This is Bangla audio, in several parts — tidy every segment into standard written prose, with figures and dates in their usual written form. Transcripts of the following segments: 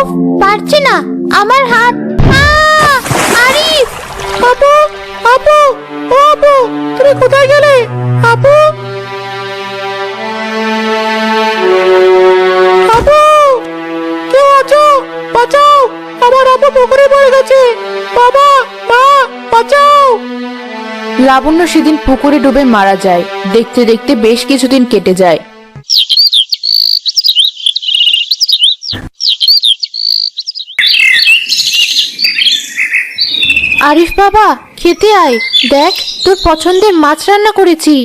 উফ, পারছি না, আমার হাত। আরিফ! আপু, আপু, ও আপু, তুমি কোথায় গেলে? আপু, আপু, কেউ আছো? বাঁচাও, আমার আপু পুকুরে পড়ে গেছে। বাবা, মা, বাঁচাও। লাবণ্য সেদিন পুকুরে ডুবে মারা যায়। দেখতে দেখতে বেশ কিছুদিন কেটে যায়। আরিফ বাবা, খেতে আয়, দেখ তোর পছন্দের মাছ রান্না করেছি।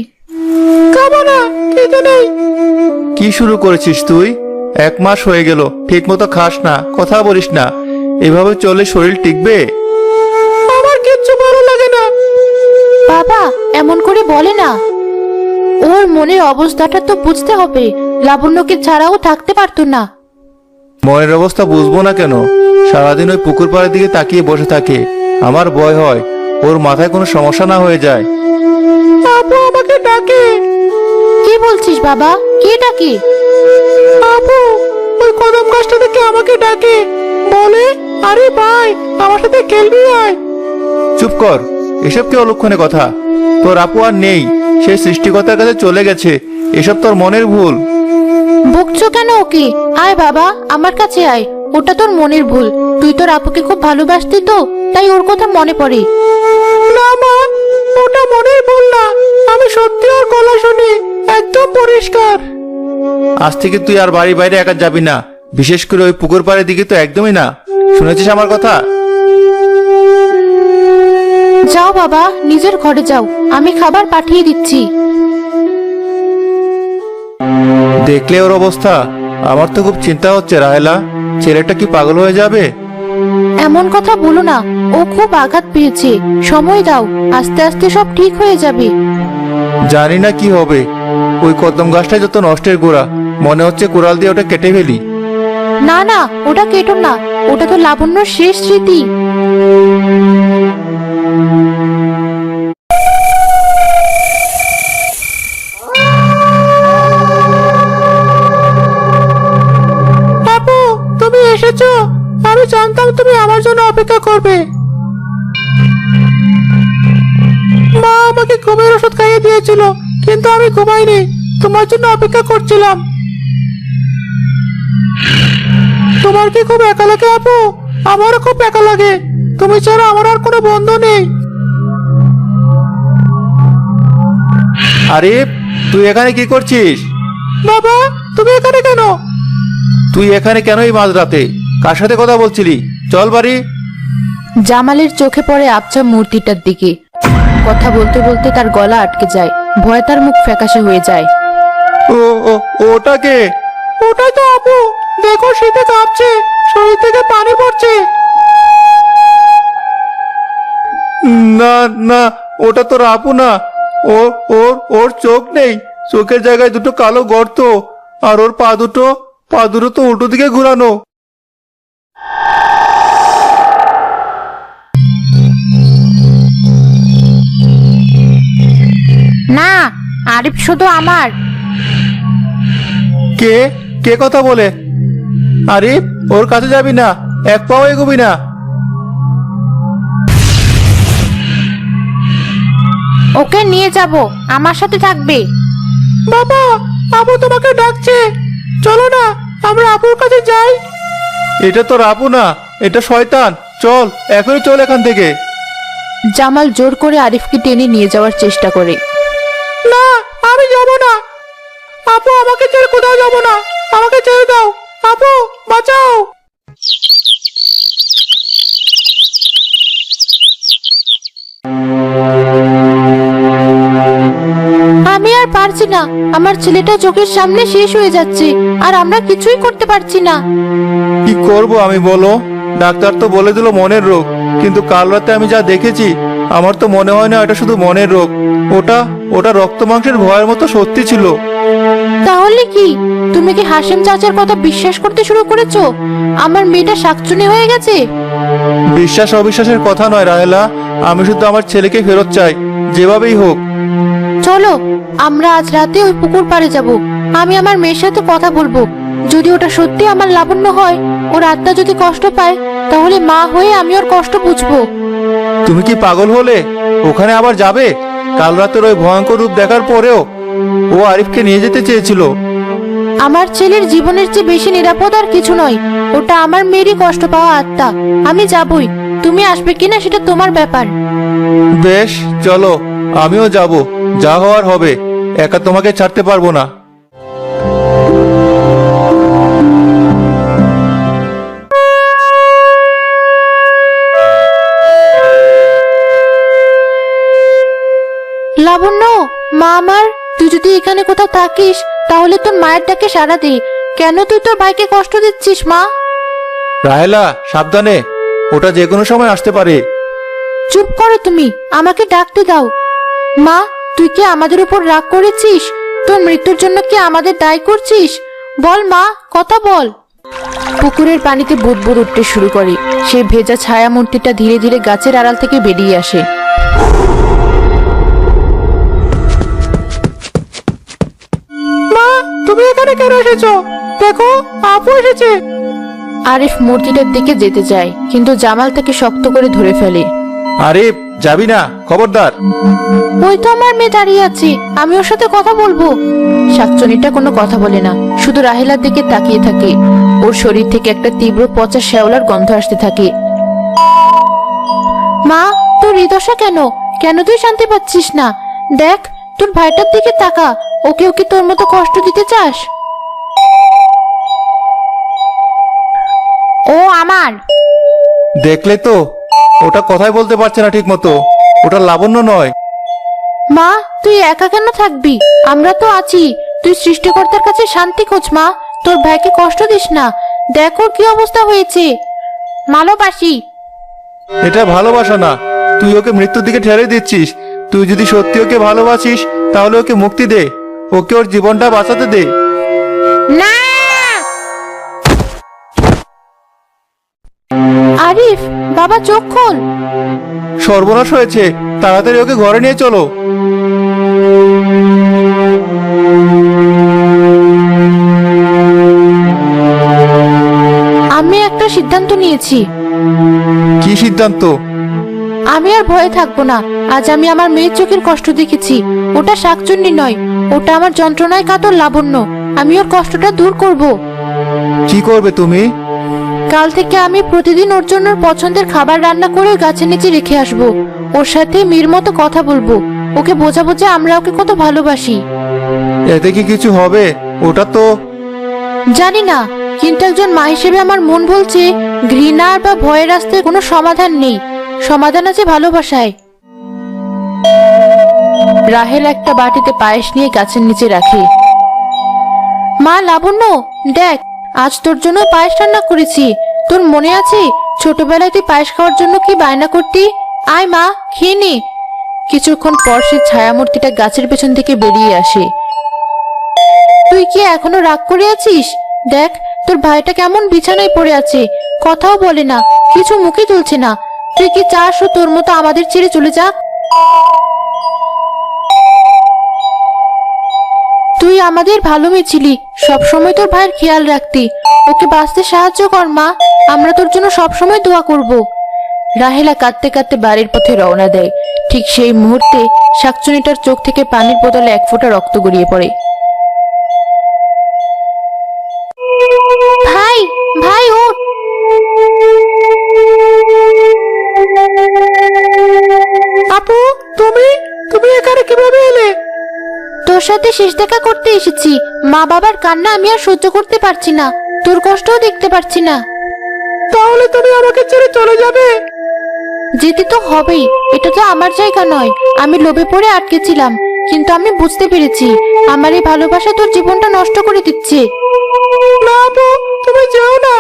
খাবো না, খেতে নেই। কি শুরু করেছিস তুই? 1 মাস হয়ে গেল, ঠিক মতো খাস না, কথা বলিস না। এভাবে চলে শরীর টিকবে? আমার কিচ্ছু ভালো লাগে না। বাবা এমন করে বলে না, ওর মনের অবস্থাটা তো বুঝতে হবে। লাবণ্যকে ছাড়াও থাকতে পারতো না। মনের অবস্থা বুঝবো না কেন? সারাদিন ওই পুকুর পাড়ের দিকে তাকিয়ে বসে থাকে। আমার ভয় হয় ওর মাথায় কোনো সমস্যা না হয়ে যায়। আপু আমাকে ডাকে। কি বলছিস বাবা, কে ডাকে? আপু ওই কদম গাছটা থেকে আমাকে ডাকে, বলে আরে ভাই আমার সাথে খেলবি আয়। চুপ কর, এসব কি অলক্ষণে কথা? তোর আপু আর নেই, সে সৃষ্টিকর্তার কাছে চলে গেছে। এসব তোর মনের ভুল। বকছো কেন ওকে? আয় বাবা, আমার কাছে আয়। ওটা তোর মনের ভুল। তুই তোর আপুকে খুব ভালোবাসতি তো, তাই ওর কথা মনে পড়ে। না মা, ওটা মনের ভুল না, আমি সত্যি ওর গলা শুনি, একদম পরিষ্কার। আজ থেকে তুই আর বাড়ি বাইরে একা যাবি না, বিশেষ করে ওই পুকুর পাড়ের দিকে তো একদমই না। শুনেছিস আমার কথা? যাও বাবা, নিজের ঘরে যাও, আমি খাবার পাঠিয়ে দিচ্ছি। দেখলে ওর অবস্থা, আমার তো খুব চিন্তা হচ্ছে রাহেলা। ছেলেটা কি পাগল হয়ে যাবে? এমন কথা বলো না, ও খুব আঘাত পেয়েছে। সময় দাও, আস্তে আস্তে সব ঠিক হয়ে যাবে। জানি না কি হবে। ওই কদম গাছটা যত নষ্টের গোড়া, মনে হচ্ছে কোরাল দিয়ে ওটা কেটে ফেলি। না না, ওটা কেটো না, ওটা তো লাবণ্যর শেষ স্মৃতি। আপু তুমি এসেছো, আমি জানতাম তুমি আমার জন্য অপেক্ষা করবে। মা আমাকে ঘুমের ওষুধ খাইয়ে দিয়েছিল, কিন্তু আমি ঘুমাইনি, তোমার জন্য অপেক্ষা করছিলাম। তোমার কি খুব একা লাগে আপু? আমারও খুব একা লাগে, তুমি ছাড়া আমার আর কোনো বন্ধু নেই। আরে তুই এখানে কি করছিস? বাবা তুমি এখানে কেন? তুই এখানে কেন এই মাঝরাতে? কার সাথে কথা বলছিলি? চল বাড়ি। জামালের চোখে পড়ে আবছা মূর্তিটার দিকে। কথা বলতে বলতে তার গলা আটকে যায়। ভয়ে তার মুখ ফ্যাকাশে হয়ে যায়। ও ও ওটাকে? ওটাই তো আপু, দেখো শীতে কাঁপছে, শরীর থেকে পানি পড়ছে। না না, ওটা তোর আপু না। ওর ওর ওর চোখ নেই, চোখের জায়গায় দুটো কালো গর্ত। আর ওর পা দুটো তো উল্টো দিকে ঘুরানো। না, আরিফ শুধু আমার। কে কে কথা বলে? আরে ওর কাছে যাবি না, এক পাও এগোবি না। ওকে নিয়ে যাব, আমার সাথে থাকবে। বাবা আপু তোমাকে ডাকছে, চলো না আমরা আপুর কাছে যাই। এটা তোর আপু না, এটা শয়তান। চল এখনই চল এখান থেকে। জামাল জোর করে আরিফকে টেনে নিয়ে যাওয়ার চেষ্টা করে। না আমি যাব না, আপু আমাকে ছেড়ে কোথাও যাব না, আমাকে ছেড়ে দাও, আপু বাঁচাও। আমি আর পারছি না, আমার ছেলেটা চোখের সামনে শেষ হয়ে যাচ্ছে, আর আমরা কিছুই করতে পারছি না। কি করব আমি বলো? ডাক্তার তো বলে দিল মনের রোগ, কিন্তু কাল রাতে আমি যা দেখেছি, আমার তো মনে হয় না এটা শুধু মনের রোগ। ওটা ওটা রক্ত মাংসের ভয়ের মতো সত্যি ছিল। তাহলে কি তুমি কি হাসেম চাচার কথা বিশ্বাস করতে শুরু করেছো? আমার মেয়েটা শাকচুনি হয়ে গেছে। বিশ্বাস অবিশ্বাসের কথা নয় রাহেলা, আমি শুধু আমার ছেলেকে ফেরত চাই, যেভাবেই হোক। চলো আমরা আজ রাতে ওই পুকুর পাড়ে যাব। আমি আমার মেয়ের সাথে কথা বলবো, যদি ওটা সত্যি আমার লাবণ্য হয়, ওর আত্মা যদি কষ্ট পায়, তাহলে মা হয়ে আমি ওর কষ্ট বুঝবো। তুমি কি পাগল হলে? ওখানে আবার যাবে? কাল রাতের ওই ভয়ঙ্কর রূপ দেখার পরেও ও আরিফকে নিয়ে যেতে চেয়েছিল। আমার ছেলের জীবনের চেয়ে বেশি নিরাপদ আর কিছু নয়। ওটা আমার মেয়েরই কষ্ট পাওয়া আত্মা। আমি যাবই, তুমি আসবে কিনা সেটা তোমার ব্যাপার। বেশ, চলো, আমিও যাব। যা হওয়ার হবে, একা তোমাকে ছাড়তে পারবো না। লাবণ্য, মা আমার, তুই যদি এখানে কোথাও থাকিস তাহলে তোর মায়ের ডাকে সাড়া দে। কেন তুই তোর ভাইকে কষ্ট দিচ্ছিস মা? রাহেলা, সাবধানে, ওটা যে কোনো সময় আসতে পারে। চুপ করো তুমি, আমাকে ডাকতে দাও। মা, তুই কি আমাদের উপর রাগ করেছিস? তোর মৃত্যুর জন্য কি আমাদের দায়ী করছিস? বল মা, কথা বল। পুকুরের পানিতে বুদবুদ উঠতে শুরু করে। সেই ভেজা ছায়া মূর্তিটা ধীরে ধীরে গাছের আড়াল থেকে বেরিয়ে আসে। মা, তুমি এখানে কেন এসেছো? দেখো, আপু এসেছে। আরিফ মূর্তিটার দিকে যেতে যায়, কিন্তু জামাল তাকে শক্ত করে ধরে ফেলে। আরিফ, যাবি না, খবরদার। ওই তো আমার মেয়ে দাঁড়িয়ে আছে, আমি ওর সাথে কথা বলবো। শাকচুনিটা কোনো কথা বলে না, শুধু রাহেলার দিকে তাকিয়ে থাকে। ওর শরীর থেকে একটা তীব্র পচা শ্যাওলার গন্ধ আসতে থাকে। মা, তোর এই দশা কেন? কেন তুই শান্তি পাচ্ছিস না? দেখ, তোর ভাইটার দিকে তাকা। ওকেও কি তোর মতো কষ্ট দিতে চাস? ও আমার। দেখলে তো, ওটা কথাই বলতে পারছে না ঠিক মতো। ওটা লাবণ্য নয়। মা, তুই একা কেন থাকবি? আমরা তো আছি। তুই সৃষ্টিকর্তার কাছে শান্তি খোঁজ মা। তোর ভাইকে কষ্ট দিস না। দেখ ওর কি অবস্থা হয়েছে। ভালোবাসি। এটা ভালোবাসা না, তুই ওকে মৃত্যুর দিকে ঠেলে দিচ্ছিস। তুই যদি সত্যি ওকে ভালোবাসিস, তাহলে ওকে মুক্তি দে, ওকে ওর জীবনটা বাঁচাতে দে। না আরিফ, বাবা চোখ খোল। সর্বনাশ হয়েছে, তাড়াতাড়ি ওকে ঘরে নিয়ে চলো। আমি একটা সিদ্ধান্ত নিয়েছি। কি সিদ্ধান্ত? আমি আর ভয়ে থাকবো না। আজ আমি আমার মেয়ের চোখের কষ্ট দেখেছি। ওটা শাকচুন্নি নয়, ওটা আমার যন্ত্রণায় কাতর লাবণ্য। আমি ওর কষ্টটা দূর করব। কি করবে তুমি? কাল থেকে আমি প্রতিদিন ওর জন্য ওর পছন্দের খাবার রান্না করে ওই গাছের নিচে রেখে আসবো। ওর সাথে মেয়ের মতো কথা বলবো। ওকে বোঝাবো যে আমরা ওকে কত ভালোবাসি। এতে কি কিছু হবে? ওটা তো জানি না, কিন্তু একজন মা হিসেবে আমার মন বলছে ঘৃণা বা ভয়ের রাস্তায় কোনো সমাধান নেই। সমাধান আছে ভালোবাসায়। রাহেল একটা বাটিতে পায়েস নিয়ে গাছের নিচে রাখে। মা, লাবণ্য, দেখ, আজ তোর জন্য পায়েস রান্না করেছি। তোর মনে আছে ছোটবেলায় তুই পায়েস খাওয়ার জন্য কি বায়না করতি? আয় মা, খেয়ে নে। কিছুক্ষণ পর সে ছায়ামূর্তিটা গাছের পেছন থেকে বেরিয়ে আসে। তুই কি এখনো রাগ করে আছিস? দেখ, তোর ভাইটা কেমন বিছানায় পড়ে আছে, কথাও বলে না, কিছু মুখে তুলছে না। তুই কি চাস ও তোর মতো আমাদের ছেড়ে চলে যাক? তুই আমাদের ভালো মেয়ে ছিলি, সবসময় তোর ভাইয়ের খেয়াল রাখতি। ওকে বাঁচতে সাহায্য কর মা, আমরা তোর জন্য সবসময় দোয়া করব। রাহেলা কাঁদতে কাঁদতে বাড়ির পথে রওনা দেয়। ঠিক সেই মুহূর্তে শাকচুনিটার চোখ থেকে পানির বদলে এক ফোঁটা রক্ত গড়িয়ে পড়ে। ভাই, ভাই ওঠ। আপু, তুমি তুমি এখানে কিভাবে এলে? তোর সাথে শেষ দেখা করতে এসেছি। মা বাবার কান্না আমি আর সহ্য করতে পারছি না, তোর কষ্টও দেখতে পারছি না। তাহলে তুমি আমাকে ছেড়ে চলে যাবে? যেতে তো হবেই, এটা তো আমার জায়গা নয়। আমি লোভে পড়ে আটকেছিলাম, কিন্তু আমি বুঝতে পেরেছি আমার এই ভালোবাসা তোর জীবনটা নষ্ট করে দিচ্ছে। না আপু, তুমি যেও না।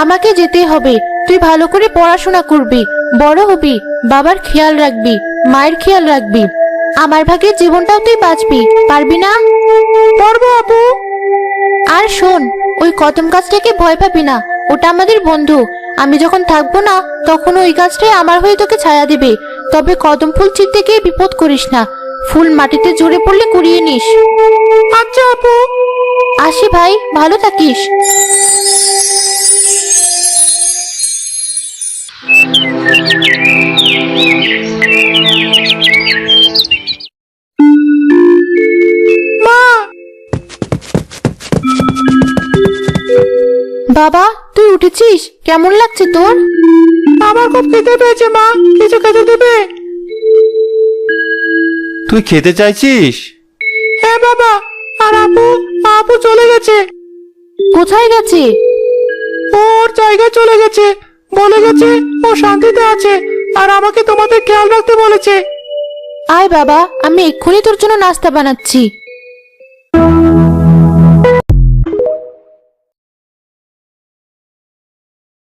আমাকে যেতেই হবে। তুই ভালো করে পড়াশোনা করবি, বড় হবি, বাবার খেয়াল রাখবি, মায়ের খেয়াল রাখবি। আমার ভাগের জীবনটাও তুই বাঁচবি, পারবি না? পারবো আপু। আর শোন, ওই কদম গাছটাকে ভয় পাবি না, ওটা আমাদের বন্ধু। আমি যখন থাকবো না, তখন ওই গাছটাই আমার হয়ে তোকে ছায়া দিবে। তবে কদম ফুল ছিঁড়তে গিয়ে বিপদ করিস না। ফুল মাটিতে ঝরে পড়লে কুড়িয়ে নিস। আচ্ছা আপু। আসি ভাই, ভালো থাকিস। বাবা, তুই উঠেছিস? কেমন লাগছে তোর? আমার খুব খেতে পেয়েছে মা, কিছু খেতে দেবে? তুই খেতে চাইছিস? হ্যাঁ বাবা। আর আপু, আপু চলে গেছে। কোথায় গেছে? ও ওর জায়গায় চলে গেছে, বলে গেছে ও শান্তিতে আছে, আর আমাকে তোমাদের খেয়াল রাখতে বলেছে। আয় বাবা, আমি এক্ষুনি তোর জন্য নাস্তা বানাচ্ছি।